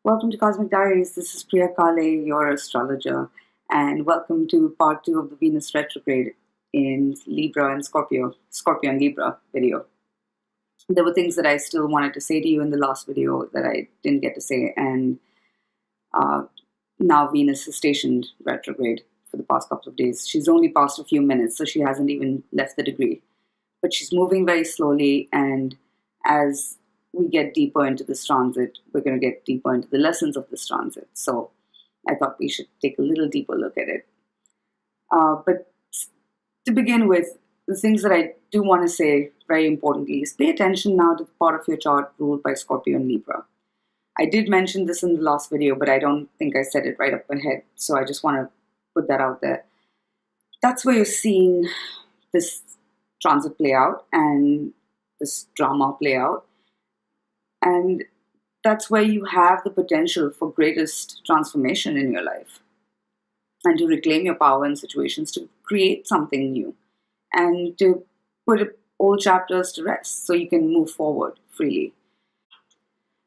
Welcome to Cosmic Diaries. This is Priya Kale, your astrologer, and welcome to part 2 of the Venus retrograde in Libra and Scorpio and Libra video. There were things that I still wanted to say to you in the last video that I didn't get to say, and now Venus is stationed retrograde for the past couple of days. She's only passed a few minutes, so she hasn't even left the degree. But she's moving very slowly, and as we get deeper into this transit, we're going to get deeper into the lessons of this transit. So I thought we should take a little deeper look at it. But to begin with, the things that I do want to say very importantly is pay attention now to the part of your chart ruled by Scorpio and Libra. I did mention this in the last video, but I don't think I said it right up ahead. So I just want to put that out there. That's where you're seeing this transit play out and this drama play out. And that's where you have the potential for greatest transformation in your life and to reclaim your power in situations, to create something new and to put old chapters to rest so you can move forward freely.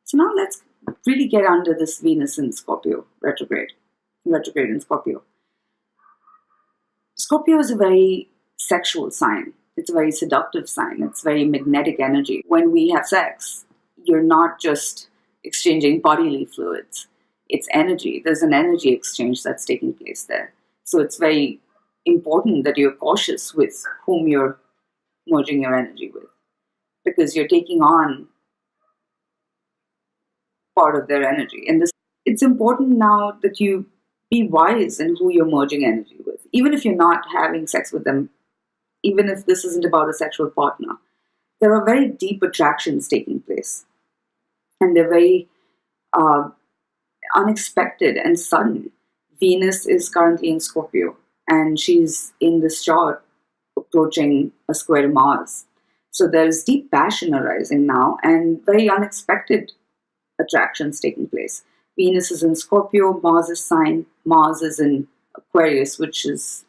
So now let's really get under this Venus in Scorpio, retrograde in Scorpio. Scorpio is a very sexual sign. It's a very seductive sign. It's very magnetic energy. When we have sex, you're not just exchanging bodily fluids. It's energy. There's an energy exchange that's taking place there. So it's very important that you're cautious with whom you're merging your energy with, because you're taking on part of their energy. And it's important now that you be wise in who you're merging energy with. Even if you're not having sex with them, even if this isn't about a sexual partner, there are very deep attractions taking place. And they're very unexpected and sudden. Venus is currently in Scorpio, and she's in this chart approaching a square to Mars. So there's deep passion arising now and very unexpected attractions taking place. Venus is in Scorpio, Mars' sign. Mars is in Aquarius, which is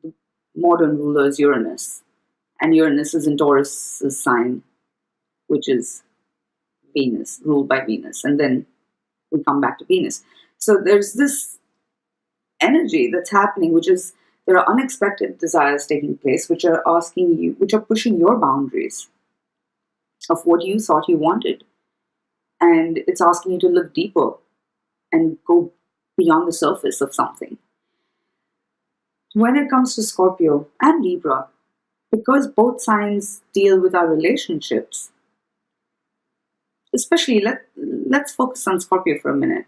the modern ruler is Uranus. And Uranus is in Taurus' sign, which is Venus, ruled by Venus, and then we come back to Venus. So there's this energy that's happening, which is there are unexpected desires taking place, which are asking you, which are pushing your boundaries of what you thought you wanted. And it's asking you to look deeper and go beyond the surface of something. When it comes to Scorpio and Libra, because both signs deal with our relationships, especially, let's focus on Scorpio for a minute.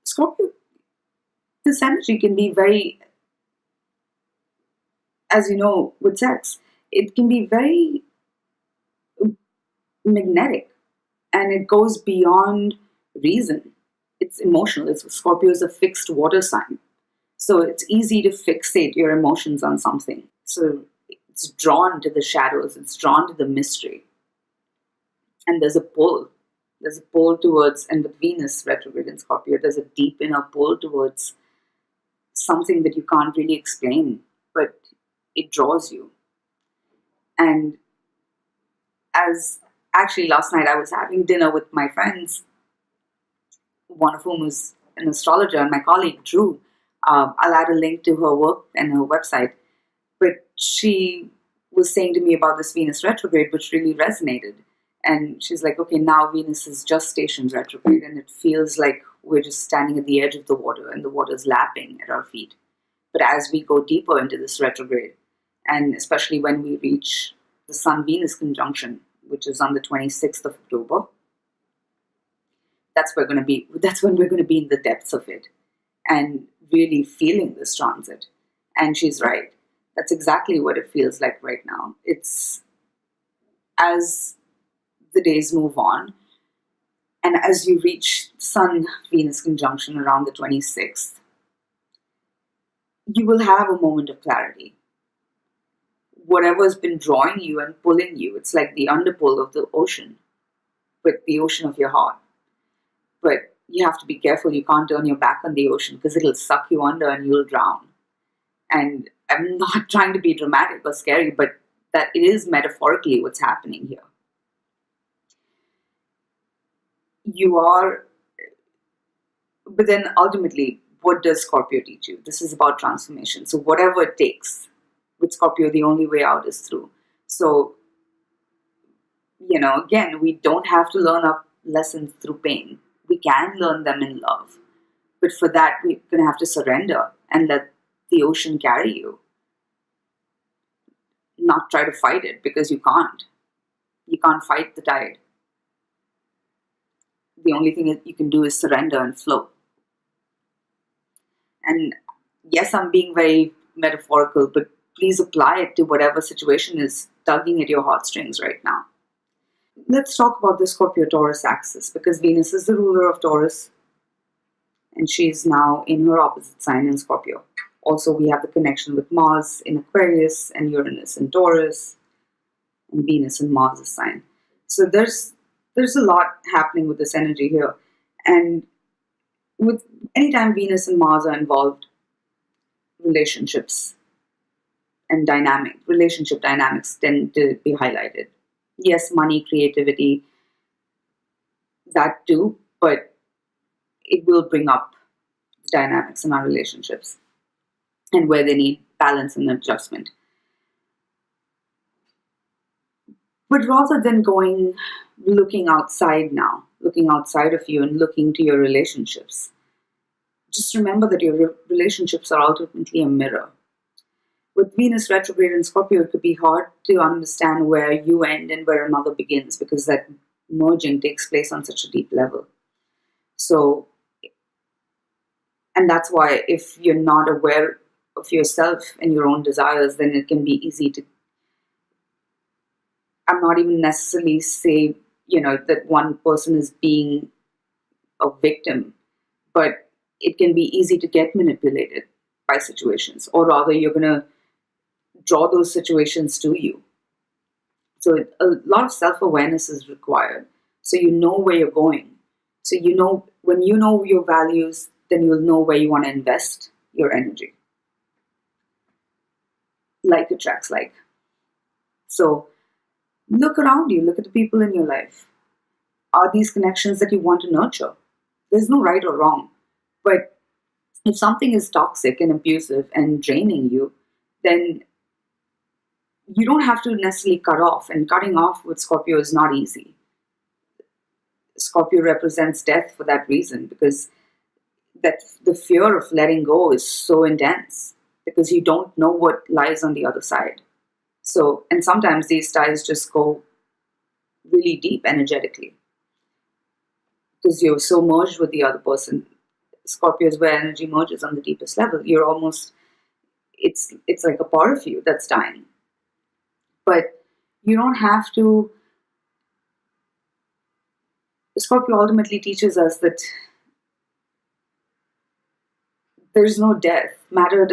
Scorpio, this energy can be very, as you know, with sex, it can be very magnetic and it goes beyond reason. It's emotional. Scorpio is a fixed water sign. So it's easy to fixate your emotions on something. So it's drawn to the shadows, it's drawn to the mystery. And there's a pull towards, and with Venus retrograde in Scorpio, there's a deep inner pull towards something that you can't really explain, but it draws you. And actually last night I was having dinner with my friends, one of whom is an astrologer, and my colleague Drew. I'll add a link to her work and her website, but she was saying to me about this Venus retrograde, which really resonated. And she's like, okay, now Venus is just stationed retrograde, and it feels like we're just standing at the edge of the water and the water's lapping at our feet. But as we go deeper into this retrograde, and especially when we reach the Sun-Venus conjunction, which is on the 26th of October, that's when we're going to be in the depths of it and really feeling this transit. And she's right. That's exactly what it feels like right now. It's as the days move on, and as you reach Sun-Venus conjunction around the 26th, you will have a moment of clarity. Whatever's been drawing you and pulling you, it's like the underpull of the ocean, but the ocean of your heart. But you have to be careful. You can't turn your back on the ocean because it'll suck you under and you'll drown. And I'm not trying to be dramatic or scary, but that it is metaphorically what's happening here. You are But then ultimately, what does Scorpio teach you? This is about transformation. So whatever it takes, with Scorpio, the only way out is through. So, again, we don't have to learn our lessons through pain. We can learn them in love. But for that, we're going to have to surrender and let the ocean carry you. Not try to fight it, because you can't. You can't fight the tide. The only thing that you can do is surrender and flow. And yes, I'm being very metaphorical, but please apply it to whatever situation is tugging at your heartstrings right now. Let's talk about the Scorpio-Taurus axis, because Venus is the ruler of Taurus, and she's now in her opposite sign in Scorpio. Also, we have the connection with Mars in Aquarius and Uranus in Taurus, and Venus in Mars' sign. So there's a lot happening with this energy here. And with anytime Venus and Mars are involved, relationships and relationship dynamics tend to be highlighted. Yes, money, creativity, that too, but it will bring up dynamics in our relationships and where they need balance and adjustment. But rather than looking outside of you and looking to your relationships, just remember that your relationships are ultimately a mirror. With Venus retrograde in Scorpio, it could be hard to understand where you end and where another begins, because that merging takes place on such a deep level. So, and that's why if you're not aware of yourself and your own desires, then it can be easy to, I'm not even necessarily say, that one person is being a victim, but it can be easy to get manipulated by situations, or rather you're going to draw those situations to you. So a lot of self-awareness is required. So you know where you're going. So when you know your values, then you'll know where you want to invest your energy. Like attracts like. So look around you, look at the people in your life. Are these connections that you want to nurture? There's no right or wrong. But if something is toxic and abusive and draining you, then you don't have to necessarily cut off. And cutting off with Scorpio is not easy. Scorpio represents death for that reason, because that the fear of letting go is so intense, because you don't know what lies on the other side. So, and sometimes these ties just go really deep energetically, because you're so merged with the other person. Scorpio is where energy merges on the deepest level. You're almost, it's like a part of you that's dying. But you don't have to. Scorpio ultimately teaches us that there's no death. Matter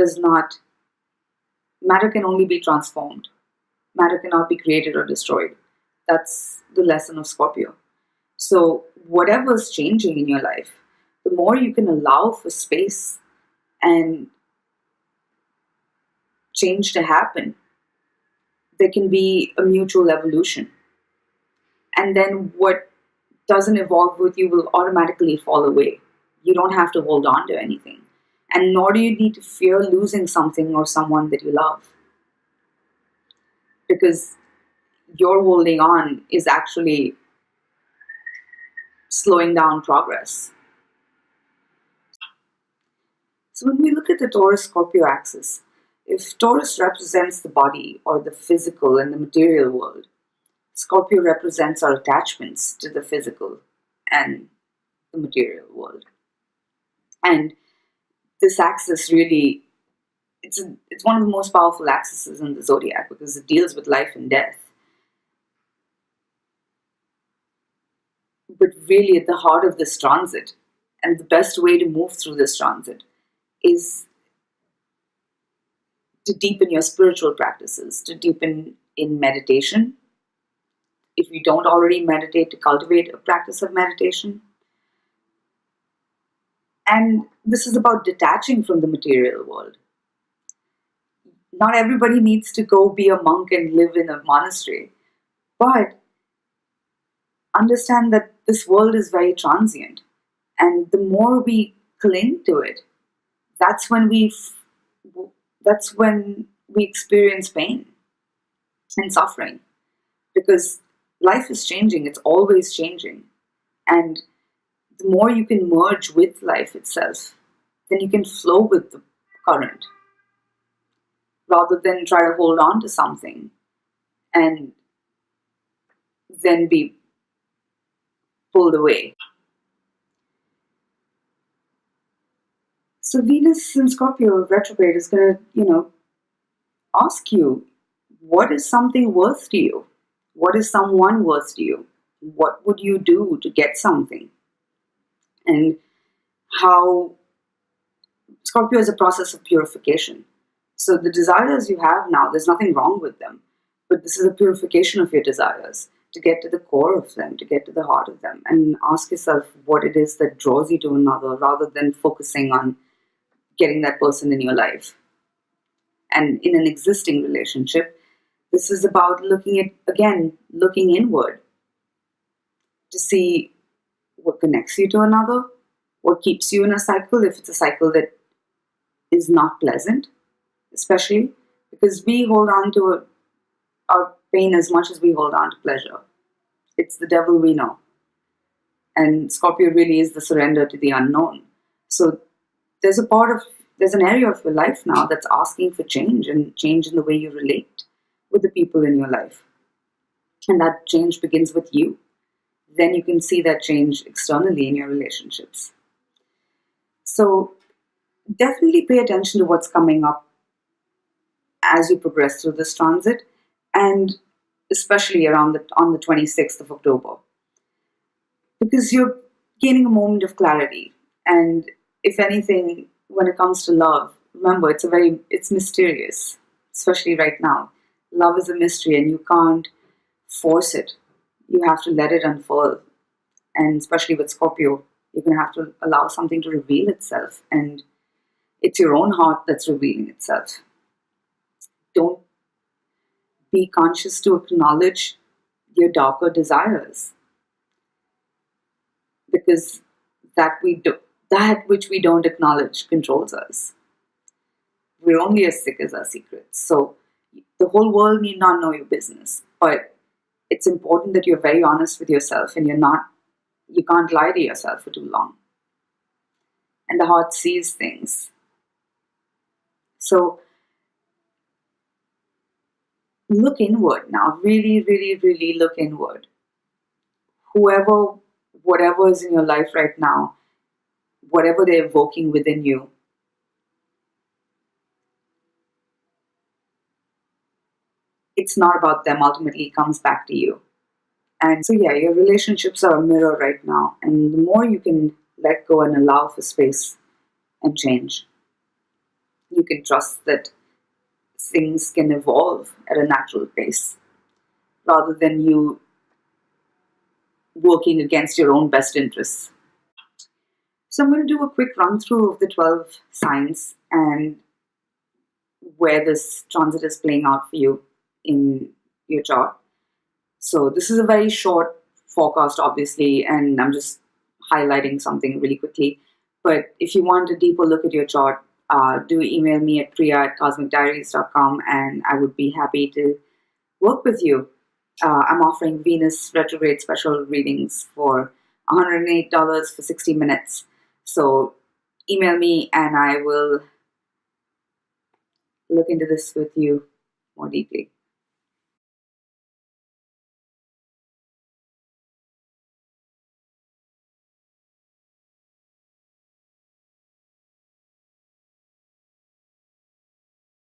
can only be transformed. Matter cannot be created or destroyed. That's the lesson of Scorpio. So whatever's changing in your life, the more you can allow for space and change to happen, there can be a mutual evolution. And then what doesn't evolve with you will automatically fall away. You don't have to hold on to anything. And nor do you need to fear losing something or someone that you love. Because your holding on is actually slowing down progress. So when we look at the Taurus-Scorpio axis, if Taurus represents the body or the physical and the material world, Scorpio represents our attachments to the physical and the material world. And this axis really, it's one of the most powerful axes in the zodiac, because it deals with life and death. But really at the heart of this transit, and the best way to move through this transit, is to deepen your spiritual practices, to deepen in meditation. If you don't already meditate, to cultivate a practice of meditation. And this is about detaching from the material world. Not everybody needs to go be a monk and live in a monastery, but understand that this world is very transient. And the more we cling to it, that's when that's when we experience pain and suffering, because life is changing. It's always changing. And the more you can merge with life itself, then you can flow with the current rather than try to hold on to something and then be pulled away. So Venus in Scorpio retrograde is going to, ask you, what is something worth to you? What is someone worth to you? What would you do to get something? And how Scorpio is a process of purification. So the desires you have now, there's nothing wrong with them, but this is a purification of your desires to get to the core of them, to get to the heart of them, and ask yourself what it is that draws you to another rather than focusing on getting that person in your life. And in an existing relationship, this is about looking inward to see what connects you to another, what keeps you in a cycle, if it's a cycle that is not pleasant, especially because we hold on to our pain as much as we hold on to pleasure. It's the devil we know. And Scorpio really is the surrender to the unknown. So there's an area of your life now that's asking for change, and change in the way you relate with the people in your life. And that change begins with you. Then you can see that change externally in your relationships. So definitely pay attention to what's coming up as you progress through this transit, and especially on the 26th of October, because you're gaining a moment of clarity. And if anything, when it comes to love, remember, it's mysterious, especially right now. Love is a mystery, and you can't force it. You have to let it unfold. And especially with Scorpio, you're going to have to allow something to reveal itself, and it's your own heart that's revealing itself. Don't be conscious to acknowledge your darker desires, because that which we don't acknowledge controls us. We're only as sick as our secrets. So the whole world need not know your business, but it's important that you're very honest with yourself, and you can't lie to yourself for too long. And the heart sees things. So look inward now. Really, really, really look inward. Whatever is in your life right now, whatever they're evoking within you, it's not about them. Ultimately, it comes back to you. And so, yeah, your relationships are a mirror right now. And the more you can let go and allow for space and change, you can trust that things can evolve at a natural pace rather than you working against your own best interests. So I'm going to do a quick run through of the 12 signs and where this transit is playing out for you in your chart. So this is a very short forecast, obviously, and I'm just highlighting something really quickly. But if you want a deeper look at your chart, do email me at priya@cosmicdiaries.com, and I would be happy to work with you. I'm offering Venus retrograde special readings for $108 for 60 minutes. So email me and I will look into this with you more deeply.